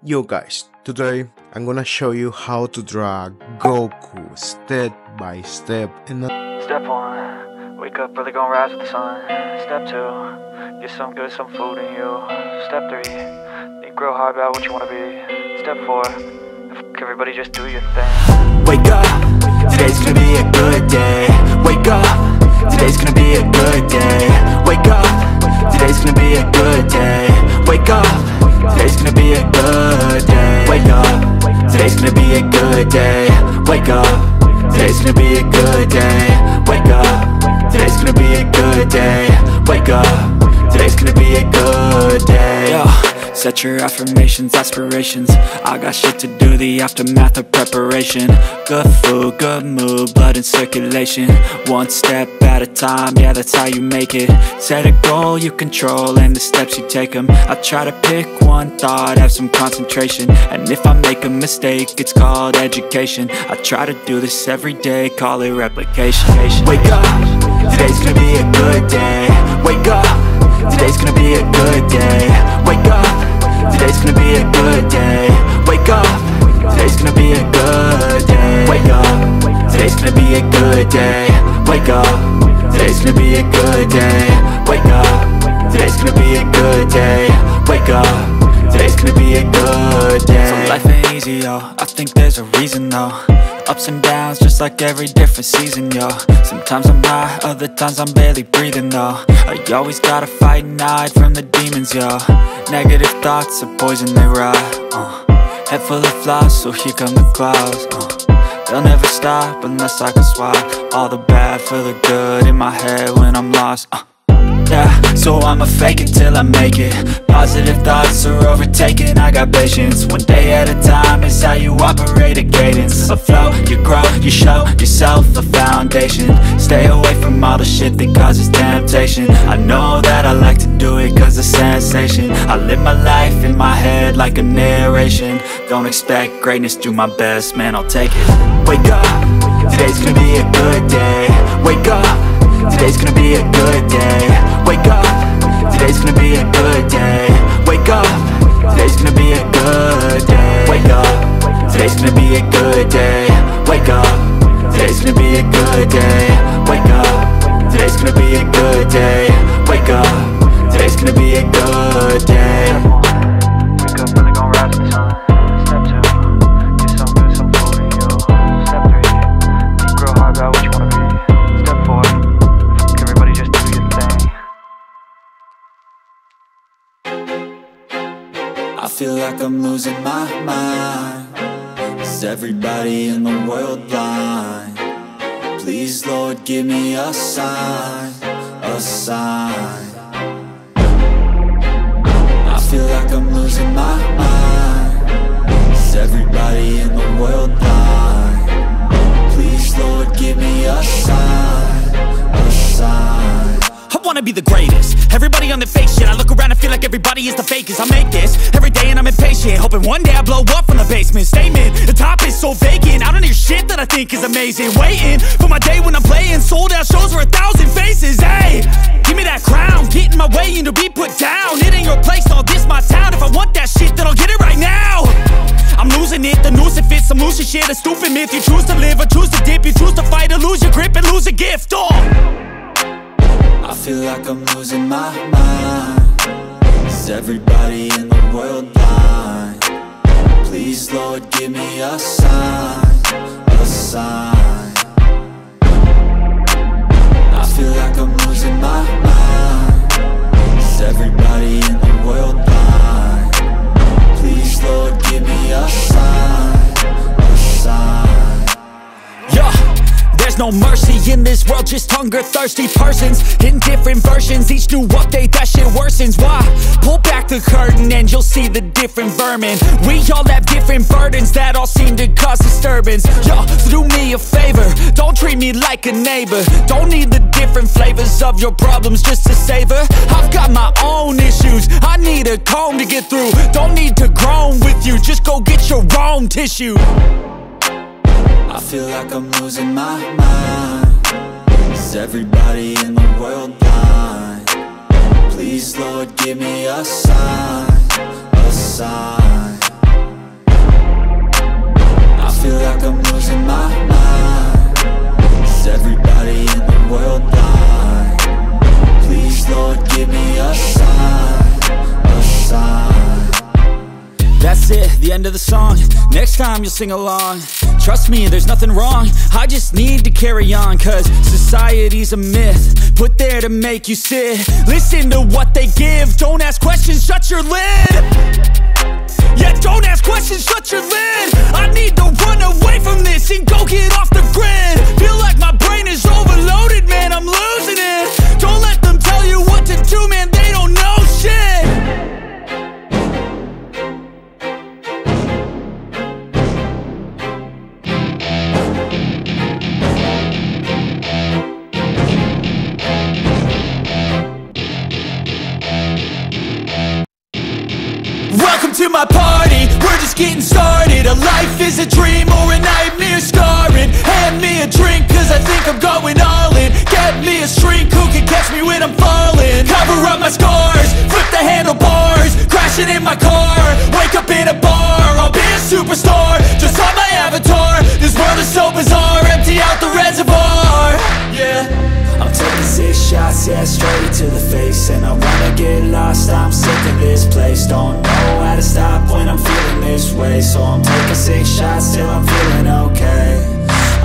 Yo guys, today I'm gonna show you how to draw Goku step by step in a Step 1, wake up early, gonna rise with the sun. Step 2, get some good, some food in you. Step 3, think real hard about what you wanna be. Step 4, everybody just do your thing. Wake up, today's gonna be a good day. Wake up, today's gonna be a good day. Wake up, today's gonna be a good day. Wake up, today's gonna be a good day. Wake up, today's gonna be a good day. Wake up, today's gonna be a good day. Wake up, today's gonna be a good day. Wake up, today's gonna be a good day. Yo, set your affirmations, aspirations. I got shit to do, the aftermath of preparation. Good food, good mood, blood in circulation. One step at a time, yeah, that's how you make it. Set a goal you control and the steps you take them. I try to pick one thought, have some concentration. And if I make a mistake, it's called education. I try to do this every day, call it replication. Wake up, today's gonna be a good day. Wake up, today's gonna be a good day. Wake up, today's gonna be a good day. Wake up, today's gonna be a good day. Wake up, today's gonna be a good day. Wake up, today's gonna be a good day. Wake up, today's gonna be a good day. Wake up, today's gonna be a good day. So life ain't easy, yo, I think there's a reason though. Ups and downs, just like every different season, yo. Sometimes I'm high, other times I'm barely breathing, though. I always gotta fight and hide from the demons, yo. Negative thoughts are poison, they rot. Head full of flies, so here come the clouds. They'll never stop unless I can swap all the bad for the good in my head when I'm lost. Yeah, so I'ma fake it till I make it. Positive thoughts are overtaken, I got patience. One day at a time is how you operate a cadence. A flow, you grow, you show yourself a foundation. Stay away from all the shit that causes temptation. I know that I like to do it cause it's sensation. I live my life in my head like a narration. Don't expect greatness, do my best, man, I'll take it. Wake up, today's gonna be a good day. Wake up, today's gonna be a good day. Wake up, today's gonna be a good day. Wake up, today's gonna be a good day. Wake up, today's gonna be a good day. Wake up, today's gonna be a good day. Wake up, today's gonna be a good day. Wake up, today's gonna be a good day. Wake up early, gonna rise with the sun. Step 2, get some good, some food in you. Step 3, think real hard about what you wanna be. Step 4, everybody just do your thing. I feel like I'm losing my mind. Is everybody in the world blind? Please, Lord, give me a sign, a sign. I feel like I'm losing my mind. Is everybody in the world blind? Please, Lord, give me a sign, a sign. I wanna be the greatest. Everybody on the fake shit. I look around and feel like everybody is the fakest. I make this every day and I'm impatient, hoping one day I blow up from the basement. Statement, the top is so vacant. I don't hear shit that I think is amazing. Waiting for my day when I'm playing sold out shows for 1,000 faces. Hey, give me that crown, get in my way and to be put down. It ain't your place, all this my town. If I want that shit, then I'll get it right now. I'm losing it, the noose it fits. I'm losing shit, a stupid myth. You choose to live or choose to dip. You choose to fight or lose your grip and lose a gift. I feel like I'm losing my mind. Is everybody in the world blind? Please, Lord, give me a sign, a sign. I feel like I'm losing my mind. Is everybody in the world blind? Please, Lord, give me a sign, a sign. Yeah. There's no mercy in this world, just hunger-thirsty persons in different versions. Each new update, that shit worsens. Why? Pull back the curtain and you'll see the different vermin. We all have different burdens that all seem to cause disturbance. Yo, so do me a favor, don't treat me like a neighbor. Don't need the different flavors of your problems just to savor. I've got my own issues, I need a comb to get through. Don't need to groan with you, just go get your own tissue. I feel like I'm losing my mind. Is everybody in the world blind? Please, Lord, give me a sign, a sign. feel like I'm losing my mind. Is everybody in the world blind? Please, Lord, give me a sign, a sign. That's it, the end of the song. Next time you'll sing along. Trust me, there's nothing wrong. I just need to carry on, cause society's a myth put there to make you sit. Listen to what they give. Don't ask questions, shut your lid. Yeah, don't ask questions, shut your lid. I need to run away from this and go get off the grid. Feel like my brain is overloaded, man, I'm losing it. Don't let them tell you what to do, man, they don't know shit. Welcome to my party, we're just getting started. A life is a dream or a nightmare scarring. Hand me a drink cause I think I'm going all in. Get me a shrink who can catch me when I'm falling. Cover up my scars, flip the handlebars. Crashing in my car, wake up in a bar. I'll be a superstar, just on my avatar. This world is so bizarre, empty out the reservoir. Yeah, I'm taking 6 shots, yeah, straight to the face. And I wanna get lost, I'm sick of this place. Don't know how to stop when I'm feeling this way. So I'm taking 6 shots till I'm feeling okay.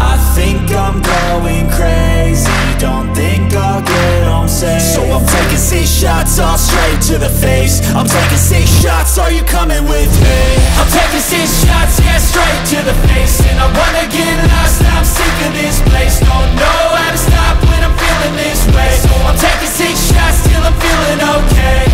I think I'm going crazy, don't think I'll get home safe. So I'm taking 6 shots, all straight to the face. I'm taking 6 shots, are you coming with me? I'm taking 6 shots, yeah, straight to the face. And I wanna get lost, I'm sick of this place. Don't know how to stop when I'm feeling this way. So I'm taking 6 shots till I'm feeling okay.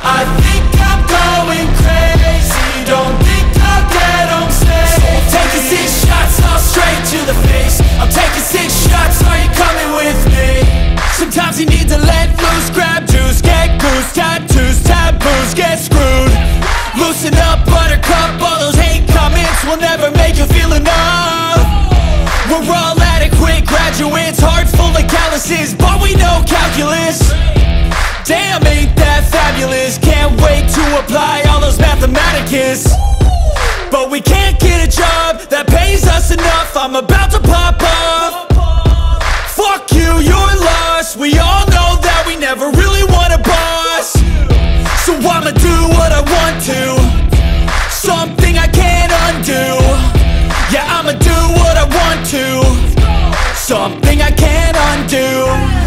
I think I'm going crazy, don't think I'll get home safe. So I'm taking 6 shots, all straight to the face. I'm taking 6 shots, are you coming with me? Sometimes you need to let loose, grab juice, get goose, tattoos, taboos, get screwed. Loosen up, buttercup, all those hate comments will never make you feel enough. We're all adequate graduates, heart full of calluses, but we know calculus. Damn, ain't that fabulous? Can't wait to apply all those mathematicus. But we can't get a job that pays us enough. I'm about to pop off. Fuck you, you're lost. We all know that we never really want a boss. So I'ma do what I want to, something I can't undo. Yeah, I'ma do what I want to, something I can't undo.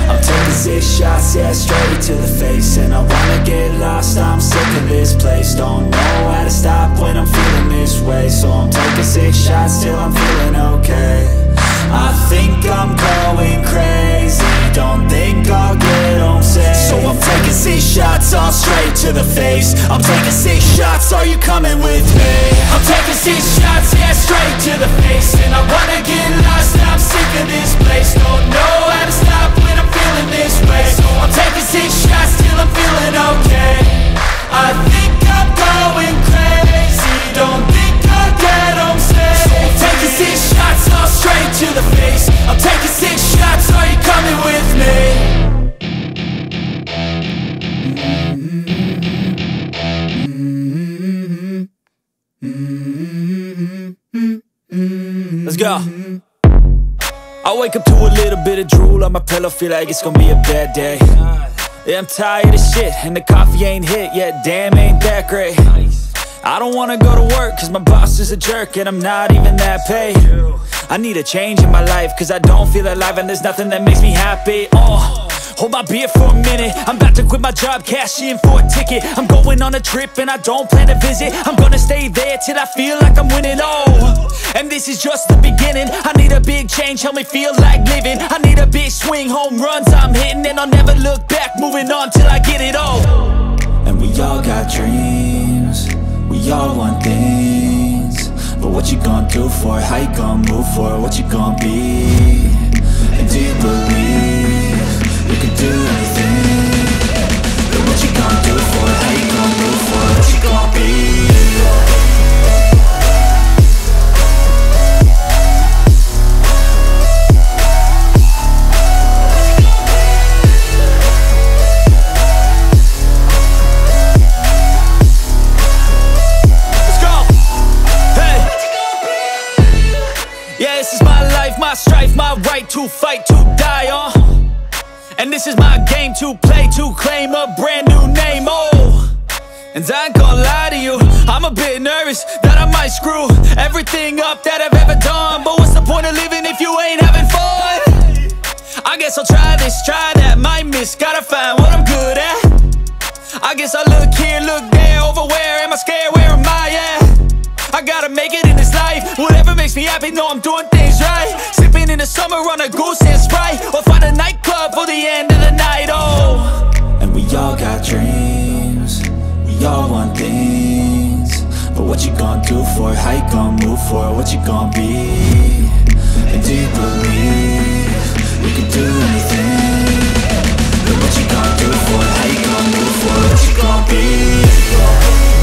I'm taking 6 shots, yeah, straight to the face. And I wanna get lost, I'm sick of this place. Don't know how to stop when I'm feeling this way. So I'm taking 6 shots till I'm feeling okay. I think I'm going crazy, don't think I'll get home safe. So I'm taking 6 shots, all straight to the face. I'm taking 6 shots, are you coming with me? I'm taking 6 shots, yeah, straight to the face. And I wanna get lost, I'm sick of this place. Don't know how to stop when I'm feeling this way. So I'm taking 6 shots till I'm feeling okay. I think I'm going crazy, don't think I'll get home safe. So I'm taking 6 shots, all straight to the face. I'm taking 6 shots, are you coming with me? Let's go. I wake up to a little bit of drool on my pillow, feel like it's gonna be a bad day. Yeah, I'm tired of shit, and the coffee ain't hit yet, damn, ain't that great. I don't wanna go to work, cause my boss is a jerk, and I'm not even that paid. I need a change in my life, cause I don't feel alive, and there's nothing that makes me happy. Hold my beer for a minute, I'm about to quit my job, cash in for a ticket. I'm going on a trip and I don't plan to visit. I'm gonna stay there till I feel like I'm winning, and this is just the beginning. I need a big change, help me feel like living. I need a big swing, home runs I'm hitting. And I'll never look back, moving on till I get it all. And we all got dreams, we all want things. But what you gonna do for it? How you gonna move for it? What you gonna be? And do you believe you can do anything? But what you gonna do for it? How you gonna move for it? What you gonna be? my strife, my right to fight, to die on. And this is my game to play, to claim a brand new name, oh. And I ain't gonna lie to you, I'm a bit nervous that I might screw everything up that I've ever done. But what's the point of living if you ain't having fun? I guess I'll try this, try that, might miss, gotta find what I'm good at. I guess I look here, look there, over where am I scared, where am I at? I gotta make it in this life, whatever makes me happy, know I'm doing things right. Sipping in the summer on a Goose and Sprite, or find a nightclub for the end of the night, oh. And we all got dreams, we all want things. But what you gonna do for it, how you gonna move for it, what you gonna be? And do you believe we can do anything? But what you gonna do for it, how you gonna move for it, what you gonna be?